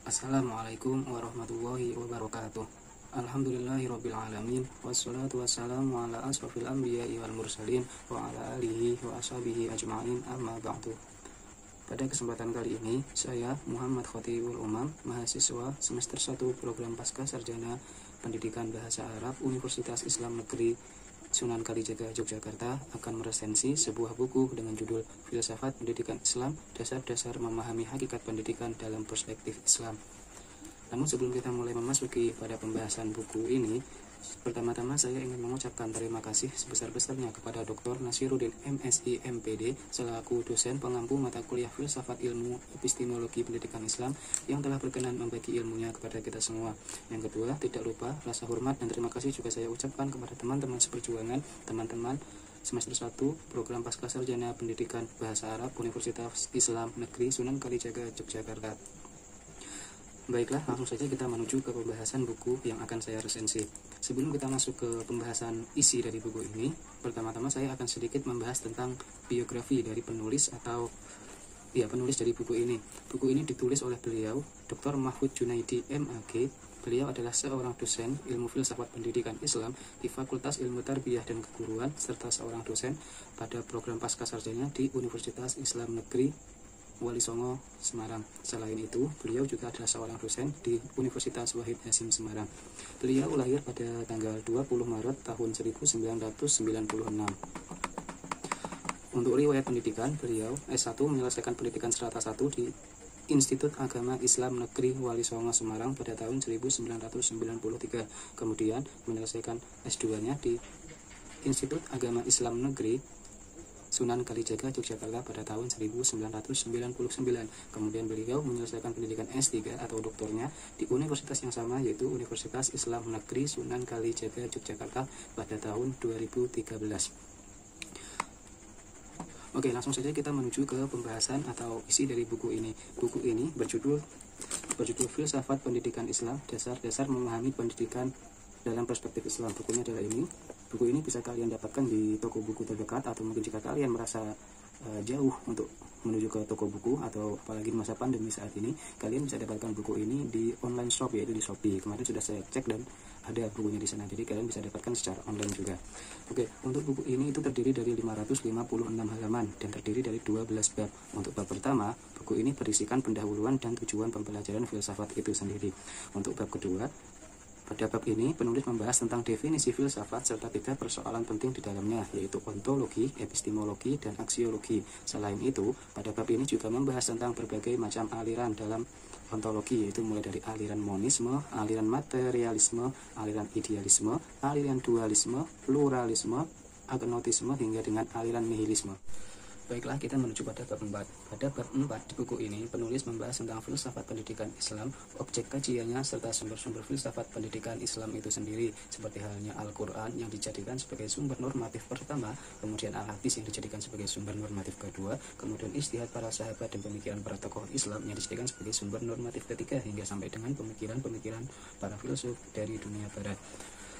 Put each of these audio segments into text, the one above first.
Assalamualaikum warahmatullahi wabarakatuh. Alhamdulillahirrabbilalamin. Wassalatu wassalamu ala asrafil anbiya'i wal mursalin wa ala alihi wa ashabihi ajma'in, amma ba'du. Pada kesempatan kali ini, saya Muhammad Khotibul Umam, mahasiswa semester 1 program Pasca Sarjana Pendidikan Bahasa Arab Universitas Islam Negeri Sunan Kalijaga, Yogyakarta, akan meresensi sebuah buku dengan judul Filsafat Pendidikan Islam, Dasar-Dasar Memahami Hakikat Pendidikan dalam Perspektif Islam. Namun sebelum kita mulai memasuki pada pembahasan buku ini, pertama-tama saya ingin mengucapkan terima kasih sebesar-besarnya kepada Dr. Nasiruddin MSI MPD selaku dosen pengampu mata kuliah Filsafat Ilmu Epistemologi Pendidikan Islam yang telah berkenan membagi ilmunya kepada kita semua. Yang kedua, tidak lupa rasa hormat dan terima kasih juga saya ucapkan kepada teman-teman seperjuangan, teman-teman semester 1 program Pasca Sarjana Pendidikan Bahasa Arab Universitas Islam Negeri Sunan Kalijaga, Yogyakarta. Baiklah, langsung saja kita menuju ke pembahasan buku yang akan saya resensi. Sebelum kita masuk ke pembahasan isi dari buku ini, pertama-tama saya akan sedikit membahas tentang biografi dari penulis atau penulis dari buku ini. Buku ini ditulis oleh beliau, Dr. Mahfud Junaidi MAG. Beliau adalah seorang dosen ilmu filsafat pendidikan Islam di Fakultas Ilmu Tarbiyah dan Keguruan, serta seorang dosen pada program Pasca Sarjana di Universitas Islam Negeri Wali Songo, Semarang. Selain itu, beliau juga adalah seorang dosen di Universitas Wahid Hasim, Semarang. Beliau lahir pada tanggal 20 Maret tahun 1996. Untuk riwayat pendidikan, beliau S1 menyelesaikan pendidikan strata 1 di Institut Agama Islam Negeri Wali Songo, Semarang pada tahun 1993. Kemudian menyelesaikan S2-nya di Institut Agama Islam Negeri Sunan Kalijaga, Yogyakarta pada tahun 1999. Kemudian beliau menyelesaikan pendidikan S3 atau doktornya di universitas yang sama, yaitu Universitas Islam Negeri Sunan Kalijaga, Yogyakarta pada tahun 2013. Oke, langsung saja kita menuju ke pembahasan atau isi dari buku ini. Buku ini berjudul Filsafat Pendidikan Islam, Dasar-Dasar Memahami Pendidikan dalam Perspektif Islam. Bukunya adalah ini. Buku ini bisa kalian dapatkan di toko buku terdekat, atau mungkin jika kalian merasa jauh untuk menuju ke toko buku, atau apalagi di masa pandemi saat ini, kalian bisa dapatkan buku ini di online shop, yaitu di Shopee. Kemarin sudah saya cek dan ada bukunya di sana, jadi kalian bisa dapatkan secara online juga. Oke, untuk buku ini itu terdiri dari 556 halaman dan terdiri dari 12 bab. Untuk bab pertama, buku ini berisikan pendahuluan dan tujuan pembelajaran filsafat itu sendiri. Untuk bab kedua, pada bab ini, penulis membahas tentang definisi filsafat serta 3 persoalan penting di dalamnya, yaitu ontologi, epistemologi, dan aksiologi. Selain itu, pada bab ini juga membahas tentang berbagai macam aliran dalam ontologi, yaitu mulai dari aliran monisme, aliran materialisme, aliran idealisme, aliran dualisme, pluralisme, agnotisme, hingga dengan aliran nihilisme. Baiklah, kita menuju pada bab 4. Pada bab 4 di buku ini, penulis membahas tentang filsafat pendidikan Islam, objek kajiannya, serta sumber-sumber filsafat pendidikan Islam itu sendiri, seperti halnya Al-Quran yang dijadikan sebagai sumber normatif pertama, kemudian Al-Hadis yang dijadikan sebagai sumber normatif kedua, kemudian istihad para sahabat dan pemikiran para tokoh Islam yang dijadikan sebagai sumber normatif ketiga, hingga sampai dengan pemikiran-pemikiran para filsuf dari dunia barat.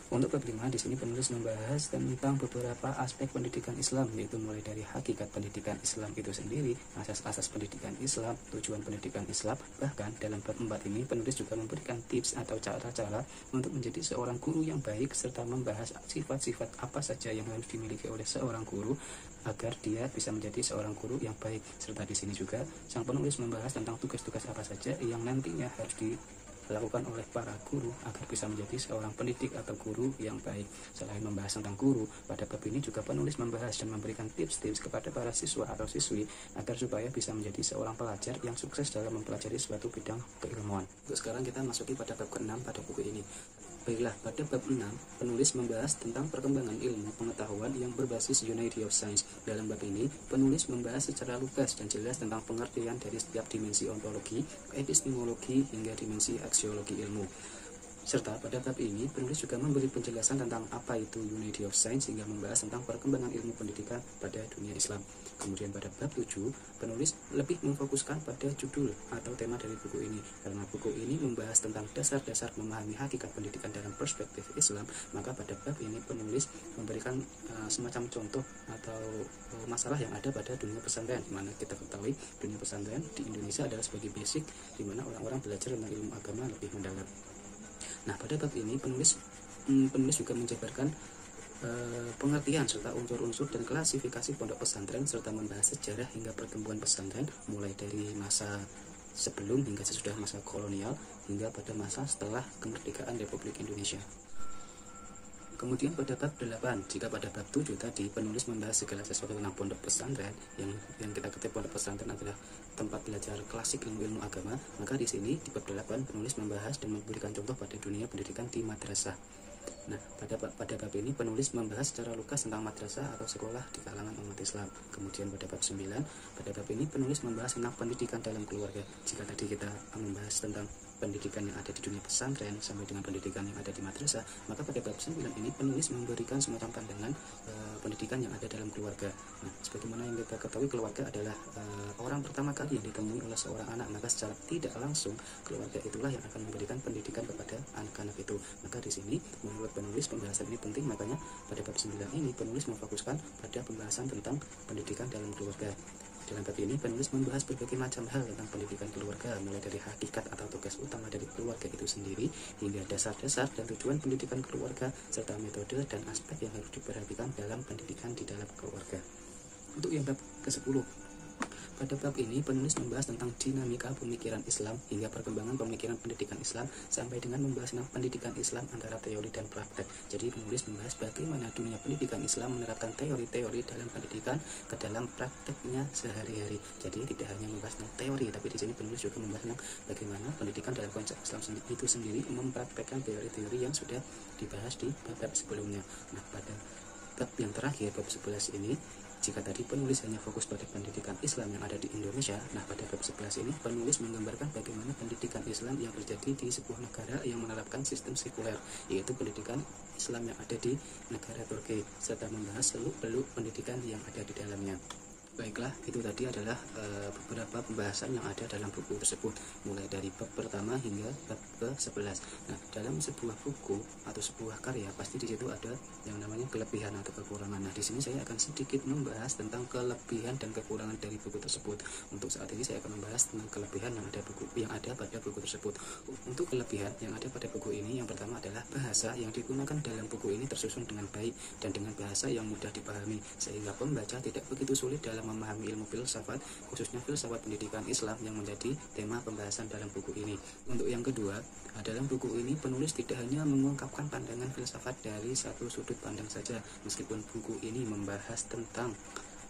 Untuk bab 5, di sini penulis membahas tentang beberapa aspek pendidikan Islam, yaitu mulai dari hakikat pendidikan Islam itu sendiri, asas-asas pendidikan Islam, tujuan pendidikan Islam. Bahkan dalam bab 4 ini penulis juga memberikan tips atau cara-cara untuk menjadi seorang guru yang baik, serta membahas sifat-sifat apa saja yang harus dimiliki oleh seorang guru agar dia bisa menjadi seorang guru yang baik. Serta di sini juga sang penulis membahas tentang tugas-tugas apa saja yang nantinya harus dilakukan oleh para guru agar bisa menjadi seorang pendidik atau guru yang baik. Selain membahas tentang guru, pada bab ini juga penulis membahas dan memberikan tips-tips kepada para siswa atau siswi agar supaya bisa menjadi seorang pelajar yang sukses dalam mempelajari suatu bidang keilmuan. Untuk sekarang kita masuki pada bab ke-6 pada buku ini. Baiklah, pada bab 6, penulis membahas tentang perkembangan ilmu pengetahuan yang berbasis Unity of Science. Dalam bab ini, penulis membahas secara lugas dan jelas tentang pengertian dari setiap dimensi ontologi, epistemologi, hingga dimensi aksiologi ilmu. Serta pada bab ini penulis juga memberi penjelasan tentang apa itu unity of science hingga membahas tentang perkembangan ilmu pendidikan pada dunia Islam. Kemudian pada bab 7, penulis lebih memfokuskan pada judul atau tema dari buku ini. Karena buku ini membahas tentang dasar-dasar memahami hakikat pendidikan dalam perspektif Islam, maka pada bab ini penulis memberikan semacam contoh atau masalah yang ada pada dunia pesantren, di mana kita ketahui dunia pesantren di Indonesia adalah sebagai basic di mana orang-orang belajar tentang ilmu agama lebih mendalam. Nah, pada bab ini penulis juga menjabarkan pengertian serta unsur-unsur dan klasifikasi pondok pesantren serta membahas sejarah hingga perkembangan pesantren mulai dari masa sebelum hingga sesudah masa kolonial hingga pada masa setelah kemerdekaan Republik Indonesia. Kemudian pada bab 8, jika pada bab 7 tadi penulis membahas segala sesuatu tentang pondok pesantren, yang kita ketahui pondok pesantren adalah tempat belajar klasik ilmu agama, maka di sini di bab 8 penulis membahas dan memberikan contoh pada dunia pendidikan di madrasah. Nah, pada bab ini penulis membahas secara lugas tentang madrasah atau sekolah di kalangan umat Islam. Kemudian pada bab 9, pada bab ini penulis membahas tentang pendidikan dalam keluarga. Jika tadi kita membahas tentang pendidikan yang ada di dunia pesantren sampai dengan pendidikan yang ada di madrasah, maka pada bab 9 ini penulis memberikan semacam pandangan pendidikan yang ada dalam keluarga. Nah, sebagaimana yang kita ketahui, keluarga adalah orang pertama kali yang ditemui oleh seorang anak, maka secara tidak langsung keluarga itulah yang akan memberikan pendidikan kepada anak-anak itu. Maka di sini menurut penulis pembahasan ini penting, makanya pada bab 9 ini penulis memfokuskan pada pembahasan tentang pendidikan dalam keluarga. Dalam bab ini penulis membahas berbagai macam hal tentang pendidikan keluarga, mulai dari hakikat atau tugas utama dari keluarga itu sendiri hingga dasar-dasar dan tujuan pendidikan keluarga serta metode dan aspek yang harus diperhatikan dalam pendidikan di dalam keluarga. Untuk yang bab ke-10, pada bab ini penulis membahas tentang dinamika pemikiran Islam hingga perkembangan pemikiran pendidikan Islam sampai dengan membahas tentang pendidikan Islam antara teori dan praktek. Jadi penulis membahas bagaimana dunia pendidikan Islam menerapkan teori-teori dalam pendidikan ke dalam prakteknya sehari-hari. Jadi tidak hanya membahas tentang teori, tapi di sini penulis juga membahas tentang bagaimana pendidikan dalam konsep Islam itu sendiri mempraktekkan teori-teori yang sudah dibahas di bab sebelumnya. Nah, pada bab yang terakhir, bab 11 ini, jika tadi penulis hanya fokus pada pendidikan Islam yang ada di Indonesia, nah pada bab 11 ini penulis menggambarkan bagaimana pendidikan Islam yang terjadi di sebuah negara yang menerapkan sistem sekuler, yaitu pendidikan Islam yang ada di negara Turki, serta membahas seluk-beluk pendidikan yang ada di dalamnya. Baiklah, itu tadi adalah beberapa pembahasan yang ada dalam buku tersebut, mulai dari bab pertama hingga bab ke-11. Nah, dalam sebuah buku atau sebuah karya pasti di situ ada yang namanya kelebihan atau kekurangan. Nah, di sini saya akan sedikit membahas tentang kelebihan dan kekurangan dari buku tersebut. Untuk saat ini saya akan membahas tentang kelebihan yang ada pada buku tersebut. Untuk kelebihan yang ada pada buku ini, yang pertama adalah bahasa yang digunakan dalam buku ini tersusun dengan baik dan dengan bahasa yang mudah dipahami, sehingga pembaca tidak begitu sulit dalam memahami ilmu filsafat, khususnya filsafat pendidikan Islam yang menjadi tema pembahasan dalam buku ini. Untuk yang kedua, dalam buku ini penulis tidak hanya mengungkapkan pandangan filsafat dari satu sudut pandang saja. Meskipun buku ini membahas tentang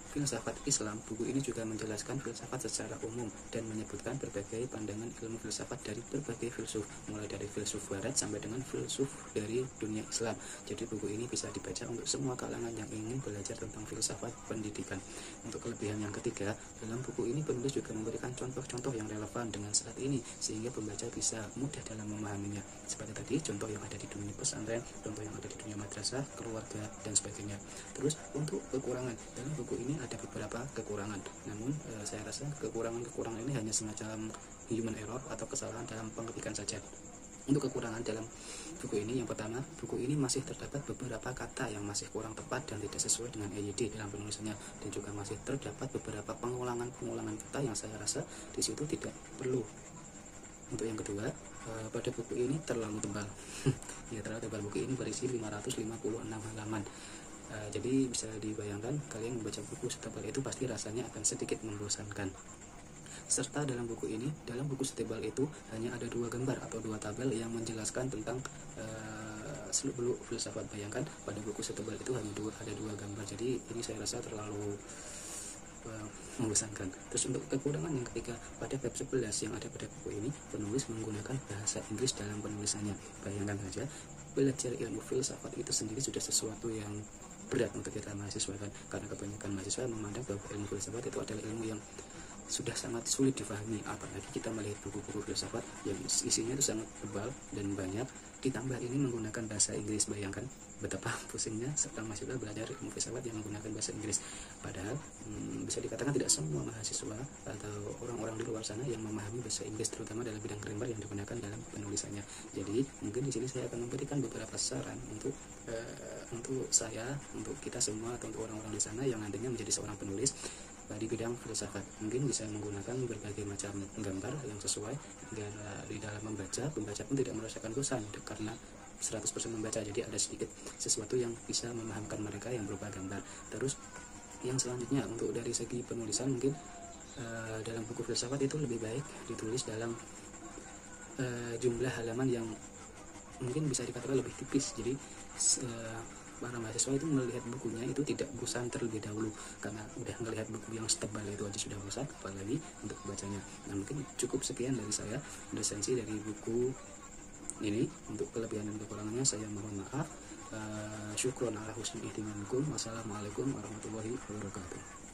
filsafat Islam, buku ini juga menjelaskan filsafat secara umum dan menyebutkan berbagai pandangan ilmu filsafat dari berbagai filsuf, mulai dari filsuf barat sampai dengan filsuf dari dunia Islam. Jadi buku ini bisa dibaca untuk semua kalangan yang ingin belajar tentang filsafat pendidikan. Untuk kelebihan yang ketiga, dalam buku ini penulis juga memberikan contoh-contoh yang relevan dengan saat ini sehingga pembaca bisa mudah dalam memahaminya. Seperti tadi contoh yang ada di dunia pesantren, contoh yang ada di dunia madrasah, keluarga, dan sebagainya. Terus untuk kekurangan, dalam buku ini ada beberapa kekurangan, namun saya rasa kekurangan ini hanya semacam human error atau kesalahan dalam pengetikan saja. Untuk kekurangan dalam buku ini, yang pertama, buku ini masih terdapat beberapa kata yang masih kurang tepat dan tidak sesuai dengan EYD dalam penulisannya, dan juga masih terdapat beberapa pengulangan kata yang saya rasa di situ tidak perlu. Untuk yang kedua, pada buku ini terlalu tebal. Ya, terlalu tebal. Buku ini berisi 556 halaman. Jadi bisa dibayangkan kalian membaca buku setebal itu pasti rasanya akan sedikit membosankan. Serta dalam buku setebal itu hanya ada 2 gambar atau 2 tabel yang menjelaskan tentang seluk-beluk filsafat. Bayangkan pada buku setebal itu hanya ada 2 gambar, jadi ini saya rasa terlalu membosankan. Terus untuk kekurangan yang ketiga, pada bab 11 yang ada pada buku ini penulis menggunakan bahasa Inggris dalam penulisannya. Bayangkan saja, belajar ilmu filsafat itu sendiri sudah sesuatu yang berat untuk kita mahasiswa kan, karena kebanyakan mahasiswa memandang bahwa ilmu filsafat itu adalah ilmu yang sudah sangat sulit difahami, apalagi kita melihat buku-buku filsafat yang isinya itu sangat tebal dan banyak, ditambah ini menggunakan bahasa Inggris. Bayangkan betapa pusingnya seorang mahasiswa belajar ilmu filsafat yang menggunakan bahasa Inggris, padahal bisa dikatakan tidak semua mahasiswa atau orang-orang di luar sana yang memahami bahasa Inggris, terutama dalam bidang grammar yang digunakan dalam penulisannya. Jadi mungkin di sini saya akan memberikan beberapa saran untuk saya, untuk kita semua, atau untuk orang-orang di sana yang nantinya menjadi seorang penulis di bidang filsafat. Mungkin bisa menggunakan berbagai macam gambar yang sesuai agar di dalam pembaca pun tidak merasakan bosan karena 100% membaca, jadi ada sedikit sesuatu yang bisa memahamkan mereka yang berupa gambar. Terus yang selanjutnya, untuk dari segi penulisan, mungkin dalam buku filsafat itu lebih baik ditulis dalam jumlah halaman yang mungkin bisa dikatakan lebih tipis, jadi para mahasiswa itu melihat bukunya itu tidak bosan terlebih dahulu, karena udah melihat buku yang setebal itu aja sudah bosan, apalagi untuk bacanya. Nah, mungkin cukup sekian dari saya resensi dari buku ini. Untuk kelebihan dan kekurangannya saya mohon maaf. Syukron ala husni ihtimamikum. Wassalamualaikum warahmatullahi wabarakatuh.